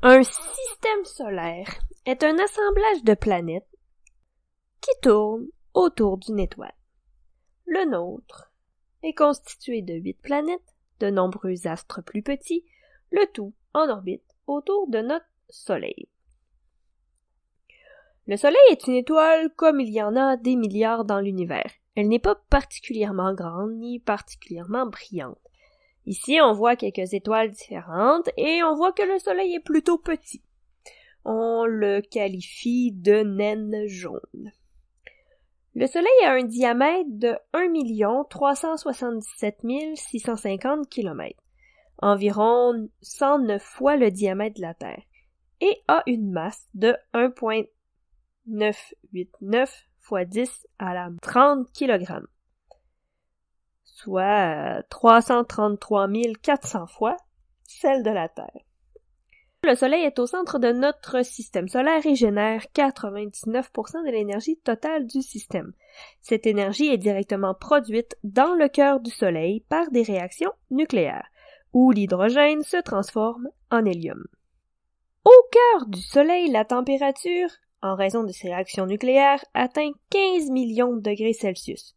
Un système solaire est un assemblage de planètes qui tournent autour d'une étoile. Le nôtre est constitué de 8 planètes, de nombreux astres plus petits, le tout en orbite autour de notre Soleil. Le Soleil est une étoile comme il y en a des milliards dans l'univers. Elle n'est pas particulièrement grande ni particulièrement brillante. Ici, on voit quelques étoiles différentes et on voit que le Soleil est plutôt petit. On le qualifie de naine jaune. Le Soleil a un diamètre de 1 377 650 km, environ 109 fois le diamètre de la Terre, et a une masse de 1,989 fois 10 à la 30 kg, soit 333 400 fois celle de la Terre. Le Soleil est au centre de notre système solaire et génère 99% de l'énergie totale du système. Cette énergie est directement produite dans le cœur du Soleil par des réactions nucléaires, où l'hydrogène se transforme en hélium. Au cœur du Soleil, la température, en raison de ces réactions nucléaires, atteint 15 millions de degrés Celsius,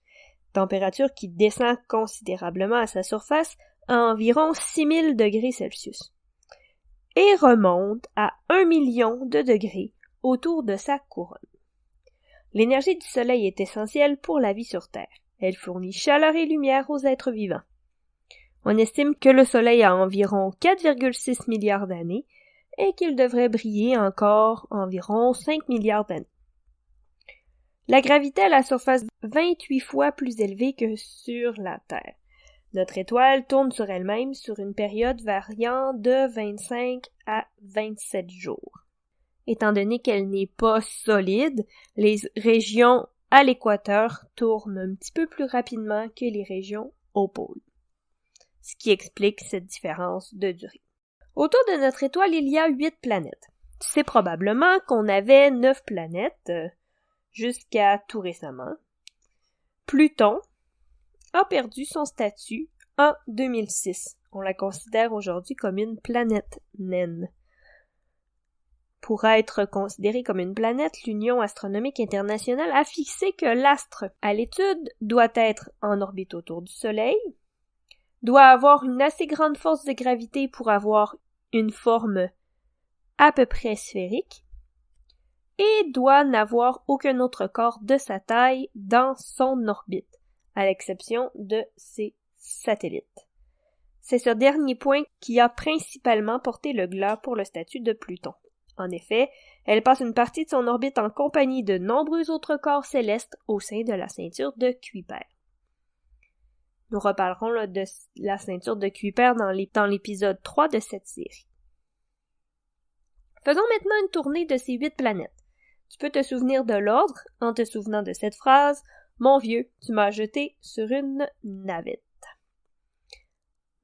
température qui descend considérablement à sa surface à environ 6000 degrés Celsius, et remonte à 1 million de degrés autour de sa couronne. L'énergie du Soleil est essentielle pour la vie sur Terre. Elle fournit chaleur et lumière aux êtres vivants. On estime que le Soleil a environ 4,6 milliards d'années et qu'il devrait briller encore environ 5 milliards d'années. La gravité à la surface 28 fois plus élevée que sur la Terre. Notre étoile tourne sur elle-même sur une période variant de 25 à 27 jours. Étant donné qu'elle n'est pas solide, les régions à l'équateur tournent un petit peu plus rapidement que les régions au pôle, ce qui explique cette différence de durée. Autour de notre étoile, il y a 8 planètes. Tu sais probablement qu'on avait 9 planètes jusqu'à tout récemment. Pluton a perdu son statut en 2006. On la considère aujourd'hui comme une planète naine. Pour être considérée comme une planète, l'Union astronomique internationale a fixé que l'astre à l'étude doit être en orbite autour du Soleil, doit avoir une assez grande force de gravité pour avoir une forme à peu près sphérique, et doit n'avoir aucun autre corps de sa taille dans son orbite, à l'exception de ses satellites. C'est ce dernier point qui a principalement porté le glas pour le statut de Pluton. En effet, elle passe une partie de son orbite en compagnie de nombreux autres corps célestes au sein de la ceinture de Kuiper. Nous reparlerons de la ceinture de Kuiper dans l'épisode 3 de cette série. Faisons maintenant une tournée de ces 8 planètes. Tu peux te souvenir de l'ordre en te souvenant de cette phrase « Mon vieux, tu m'as jeté sur une navette ».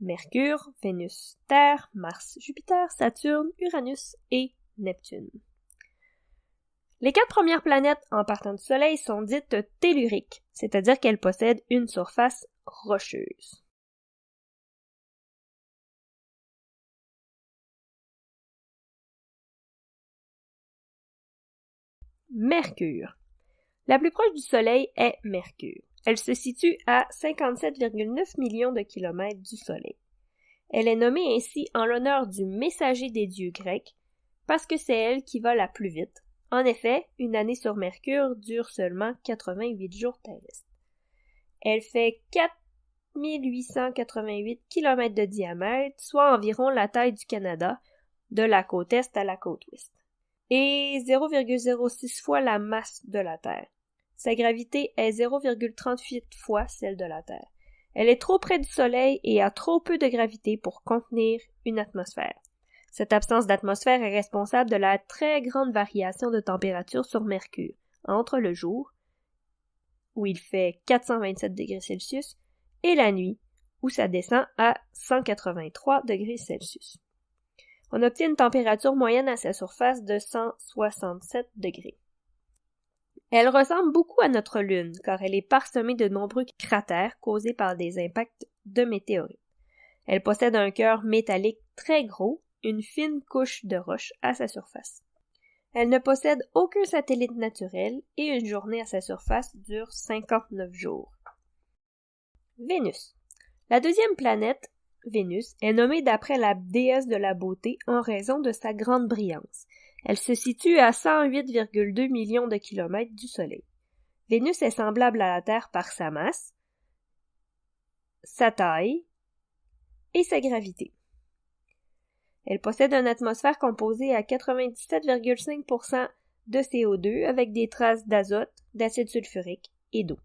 Mercure, Vénus, Terre, Mars, Jupiter, Saturne, Uranus et Neptune. Les 4 premières planètes en partant du Soleil sont dites telluriques, c'est-à-dire qu'elles possèdent une surface rocheuse. Mercure. La plus proche du Soleil est Mercure. Elle se situe à 57,9 millions de kilomètres du Soleil. Elle est nommée ainsi en l'honneur du messager des dieux grecs, parce que c'est elle qui va la plus vite. En effet, une année sur Mercure dure seulement 88 jours terrestres. Elle fait 4888 km de diamètre, soit environ la taille du Canada, de la côte est à la côte ouest, et 0,06 fois la masse de la Terre. Sa gravité est 0,38 fois celle de la Terre. Elle est trop près du Soleil et a trop peu de gravité pour contenir une atmosphère. Cette absence d'atmosphère est responsable de la très grande variation de température sur Mercure, entre le jour, où il fait 427 degrés Celsius, et la nuit, où ça descend à 183 degrés Celsius. On obtient une température moyenne à sa surface de 167 degrés. Elle ressemble beaucoup à notre Lune, car elle est parsemée de nombreux cratères causés par des impacts de météorites. Elle possède un cœur métallique très gros une fine couche de roches à sa surface. Elle ne possède aucun satellite naturel et une journée à sa surface dure 59 jours. Vénus. La deuxième planète, Vénus, est nommée d'après la déesse de la beauté en raison de sa grande brillance. Elle se situe à 108,2 millions de kilomètres du Soleil. Vénus est semblable à la Terre par sa masse, sa taille et sa gravité. Elle possède une atmosphère composée à 97,5% de CO2 avec des traces d'azote, d'acide sulfurique et d'eau.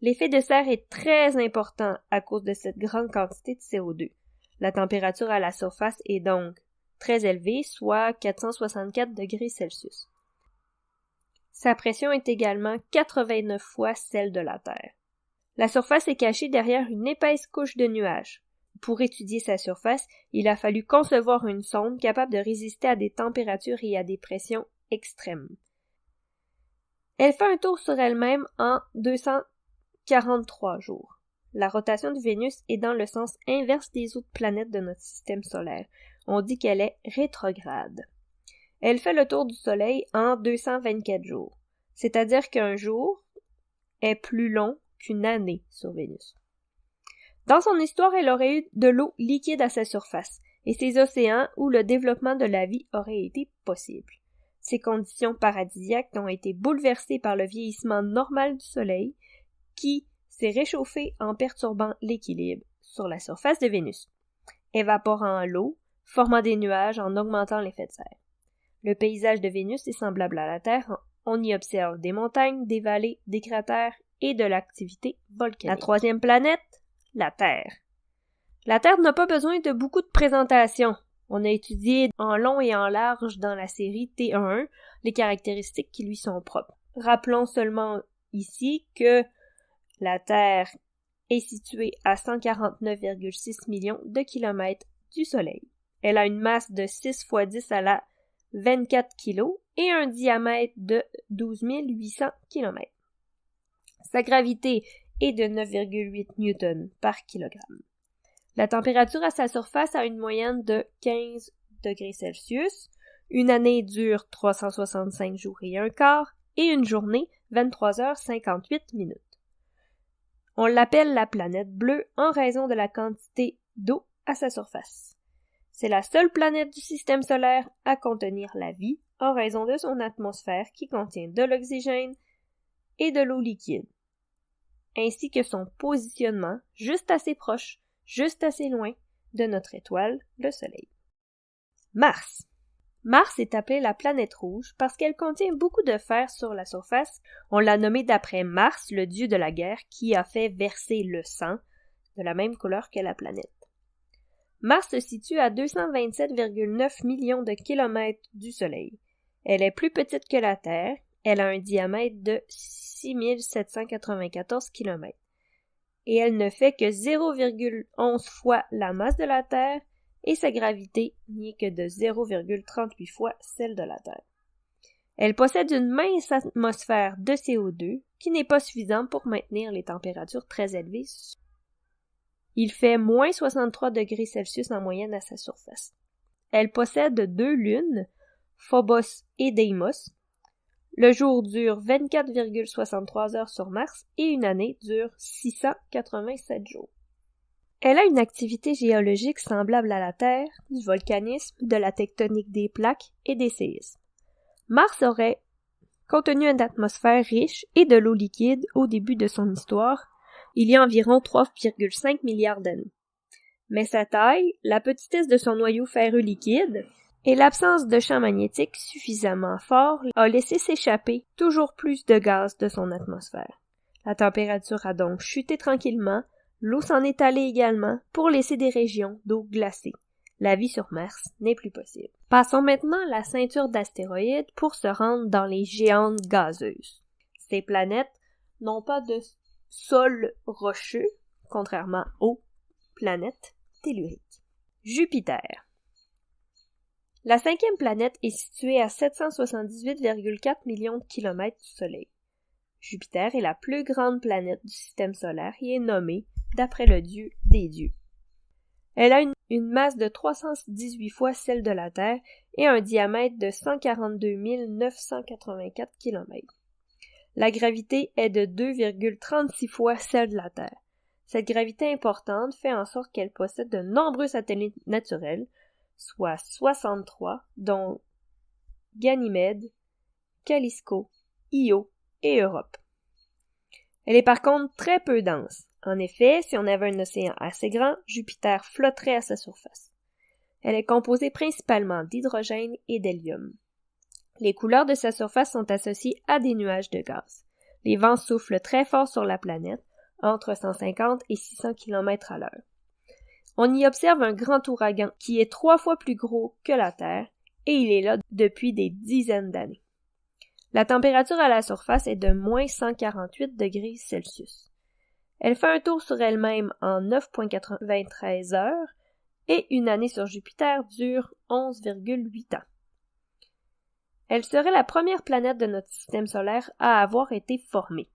L'effet de serre est très important à cause de cette grande quantité de CO2. La température à la surface est donc très élevée, soit 464 degrés Celsius. Sa pression est également 89 fois celle de la Terre. La surface est cachée derrière une épaisse couche de nuages. Pour étudier sa surface, il a fallu concevoir une sonde capable de résister à des températures et à des pressions extrêmes. Elle fait un tour sur elle-même en 243 jours. La rotation de Vénus est dans le sens inverse des autres planètes de notre système solaire. On dit qu'elle est rétrograde. Elle fait le tour du Soleil en 224 jours, c'est-à-dire qu'un jour est plus long qu'une année sur Vénus. Dans son histoire, elle aurait eu de l'eau liquide à sa surface, et ses océans où le développement de la vie aurait été possible. Ces conditions paradisiaques ont été bouleversées par le vieillissement normal du Soleil, qui s'est réchauffé en perturbant l'équilibre sur la surface de Vénus, évaporant l'eau, formant des nuages en augmentant l'effet de serre. Le paysage de Vénus est semblable à la Terre, on y observe des montagnes, des vallées, des cratères et de l'activité volcanique. La troisième planète, la Terre. La Terre n'a pas besoin de beaucoup de présentation. On a étudié en long et en large dans la série T11 les caractéristiques qui lui sont propres. Rappelons seulement ici que la Terre est située à 149,6 millions de kilomètres du Soleil. Elle a une masse de 6 fois 10 à la 24 kg et un diamètre de 12 800 km. Sa gravité est de 9,8 newtons par kilogramme. La température à sa surface a une moyenne de 15 degrés Celsius. Une année dure 365 jours et un quart et une journée 23h58 minutes. On l'appelle la planète bleue en raison de la quantité d'eau à sa surface. C'est la seule planète du système solaire à contenir la vie en raison de son atmosphère qui contient de l'oxygène et de l'eau liquide, ainsi que son positionnement juste assez proche, juste assez loin de notre étoile, le Soleil. Mars. Mars est appelée la planète rouge parce qu'elle contient beaucoup de fer sur la surface. On l'a nommée d'après Mars, le dieu de la guerre, qui a fait verser le sang de la même couleur que la planète. Mars se situe à 227,9 millions de kilomètres du Soleil. Elle est plus petite que la Terre. Elle a un diamètre de 6794 km. Et elle ne fait que 0,11 fois la masse de la Terre et sa gravité n'est que de 0,38 fois celle de la Terre. Elle possède une mince atmosphère de CO2 qui n'est pas suffisante pour maintenir les températures très élevées. Il fait moins 63 degrés Celsius en moyenne à sa surface. Elle possède 2 lunes, Phobos et Deimos. Le jour dure 24,63 heures sur Mars et une année dure 687 jours. Elle a une activité géologique semblable à la Terre, du volcanisme, de la tectonique des plaques et des séismes. Mars aurait contenu une atmosphère riche et de l'eau liquide au début de son histoire, il y a environ 3,5 milliards d'années. Mais sa taille, la petitesse de son noyau ferreux liquide et l'absence de champ magnétique suffisamment fort a laissé s'échapper toujours plus de gaz de son atmosphère. La température a donc chuté tranquillement, l'eau s'en est allée également pour laisser des régions d'eau glacée. La vie sur Mars n'est plus possible. Passons maintenant à la ceinture d'astéroïdes pour se rendre dans les géantes gazeuses. Ces planètes n'ont pas de sol rocheux, contrairement aux planètes telluriques. Jupiter. La cinquième planète est située à 778,4 millions de kilomètres du Soleil. Jupiter est la plus grande planète du système solaire et est nommée d'après le dieu des dieux. Elle a une une masse de 318 fois celle de la Terre et un diamètre de 142 984 km. La gravité est de 2,36 fois celle de la Terre. Cette gravité importante fait en sorte qu'elle possède de nombreux satellites naturels, soit 63, dont Ganymède, Callisto, Io et Europe. Elle est par contre très peu dense. En effet, si on avait un océan assez grand, Jupiter flotterait à sa surface. Elle est composée principalement d'hydrogène et d'hélium. Les couleurs de sa surface sont associées à des nuages de gaz. Les vents soufflent très fort sur la planète, entre 150 et 600 km à l'heure. On y observe un grand ouragan qui est 3 fois plus gros que la Terre et il est là depuis des dizaines d'années. La température à la surface est de moins 148 degrés Celsius. Elle fait un tour sur elle-même en 9,93 heures et une année sur Jupiter dure 11,8 ans. Elle serait la première planète de notre système solaire à avoir été formée.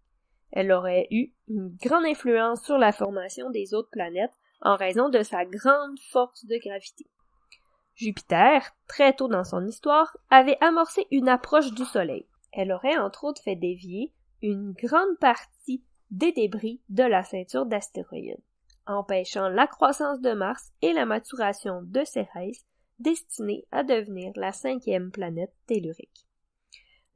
Elle aurait eu une grande influence sur la formation des autres planètes en raison de sa grande force de gravité. Jupiter, très tôt dans son histoire, avait amorcé une approche du Soleil. Elle aurait entre autres fait dévier une grande partie des débris de la ceinture d'astéroïdes, empêchant la croissance de Mars et la maturation de Cérès, destinée à devenir la 5e planète tellurique.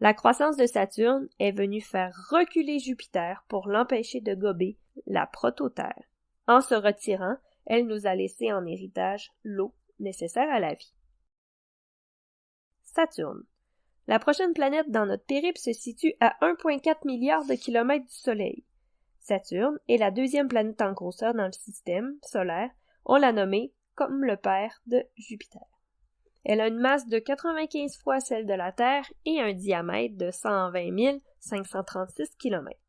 La croissance de Saturne est venue faire reculer Jupiter pour l'empêcher de gober la prototerre. En se retirant, elle nous a laissé en héritage l'eau nécessaire à la vie. Saturne. La prochaine planète dans notre périple se situe à 1,4 milliard de kilomètres du Soleil. Saturne est la 2e planète en grosseur dans le système solaire. On l'a nommée comme le père de Jupiter. Elle a une masse de 95 fois celle de la Terre et un diamètre de 120 536 km.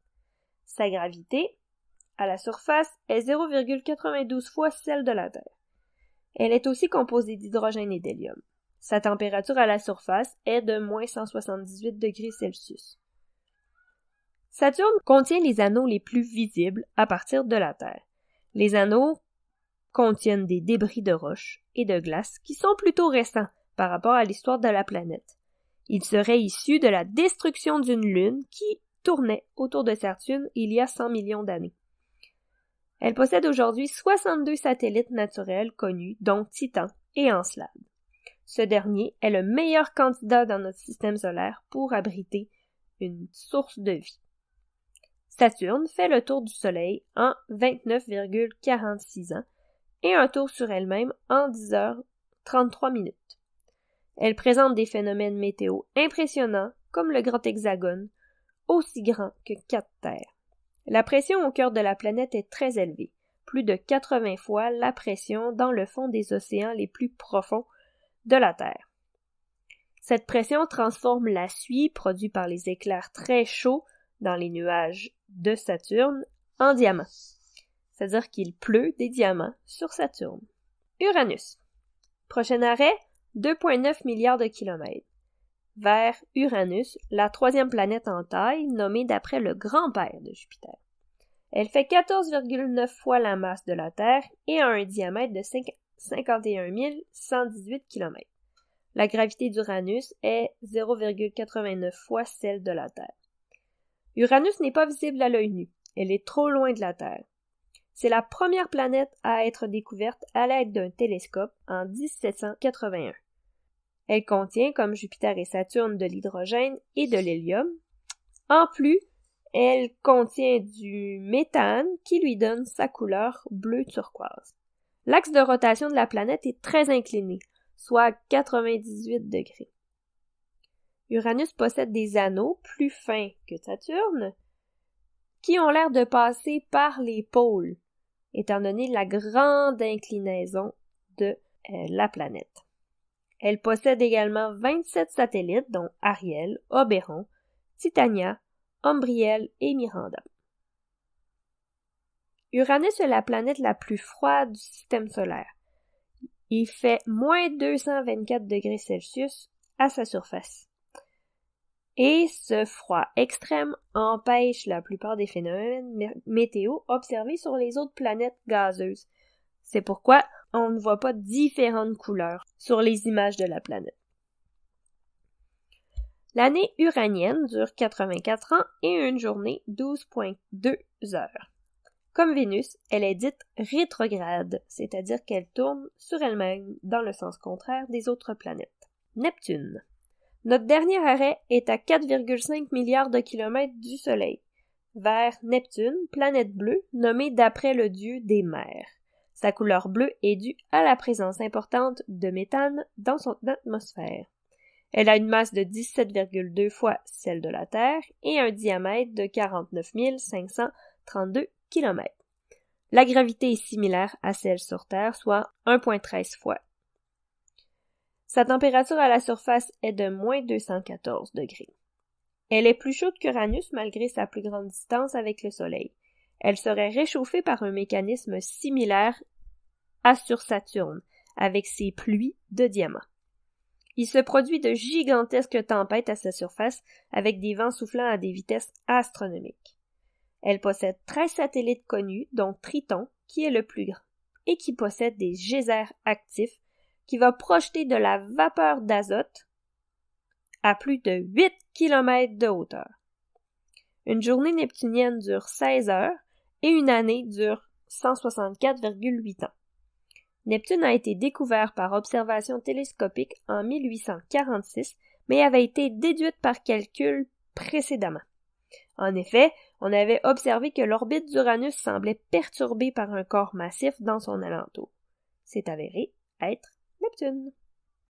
Sa gravité, à la surface, est 0,92 fois celle de la Terre. Elle est aussi composée d'hydrogène et d'hélium. Sa température à la surface est de moins 178 degrés Celsius. Saturne contient les anneaux les plus visibles à partir de la Terre. Les anneaux contiennent des débris de roches et de glace qui sont plutôt récents par rapport à l'histoire de la planète. Ils seraient issus de la destruction d'une lune qui tournait autour de Saturne il y a 100 millions d'années. Elle possède aujourd'hui 62 satellites naturels connus, dont Titan et Encelade. Ce dernier est le meilleur candidat dans notre système solaire pour abriter une source de vie. Saturne fait le tour du Soleil en 29,46 ans et un tour sur elle-même en 10h33 minutes. Elle présente des phénomènes météo impressionnants comme le grand hexagone, aussi grand que 4 terres. La pression au cœur de la planète est très élevée, plus de 80 fois la pression dans le fond des océans les plus profonds de la Terre. Cette pression transforme la suie produite par les éclairs très chauds dans les nuages de Saturne en diamants. C'est-à-dire qu'il pleut des diamants sur Saturne. Uranus. Prochain arrêt, 2,9 milliards de kilomètres. Vers Uranus, la 3e planète en taille, nommée d'après le grand-père de Jupiter. Elle fait 14,9 fois la masse de la Terre et a un diamètre de 51 118 km. La gravité d'Uranus est 0,89 fois celle de la Terre. Uranus n'est pas visible à l'œil nu. Elle est trop loin de la Terre. C'est la première planète à être découverte à l'aide d'un télescope en 1781. Elle contient, comme Jupiter et Saturne, de l'hydrogène et de l'hélium. En plus, elle contient du méthane qui lui donne sa couleur bleu turquoise. L'axe de rotation de la planète est très incliné, soit 98 degrés. Uranus possède des anneaux plus fins que Saturne, qui ont l'air de passer par les pôles, étant donné la grande inclinaison de la planète. Elle possède également 27 satellites, dont Ariel, Oberon, Titania, Umbriel et Miranda. Uranus est la planète la plus froide du système solaire. Il fait moins 224 degrés Celsius à sa surface. Et ce froid extrême empêche la plupart des phénomènes météo observés sur les autres planètes gazeuses. C'est pourquoi on ne voit pas différentes couleurs sur les images de la planète. L'année uranienne dure 84 ans et une journée 12,2 heures. Comme Vénus, elle est dite rétrograde, c'est-à-dire qu'elle tourne sur elle-même dans le sens contraire des autres planètes. Neptune. Notre dernier arrêt est à 4,5 milliards de kilomètres du Soleil, vers Neptune, planète bleue, nommée d'après le dieu des mers. Sa couleur bleue est due à la présence importante de méthane dans son atmosphère. Elle a une masse de 17,2 fois celle de la Terre et un diamètre de 49 532 km. La gravité est similaire à celle sur Terre, soit 1,13 fois. Sa température à la surface est de moins 214 degrés. Elle est plus chaude qu'Uranus malgré sa plus grande distance avec le Soleil. Elle serait réchauffée par un mécanisme similaire à sur Saturne, avec ses pluies de diamants. Il se produit de gigantesques tempêtes à sa surface avec des vents soufflant à des vitesses astronomiques. Elle possède 13 satellites connus, dont Triton, qui est le plus grand, et qui possède des geysers actifs qui va projeter de la vapeur d'azote à plus de 8 km de hauteur. Une journée neptunienne dure 16 heures et une année dure 164,8 ans. Neptune a été découvert par observation télescopique en 1846, mais avait été déduite par calcul précédemment. En effet, on avait observé que l'orbite d'Uranus semblait perturbée par un corps massif dans son alentour. C'est avéré être Neptune.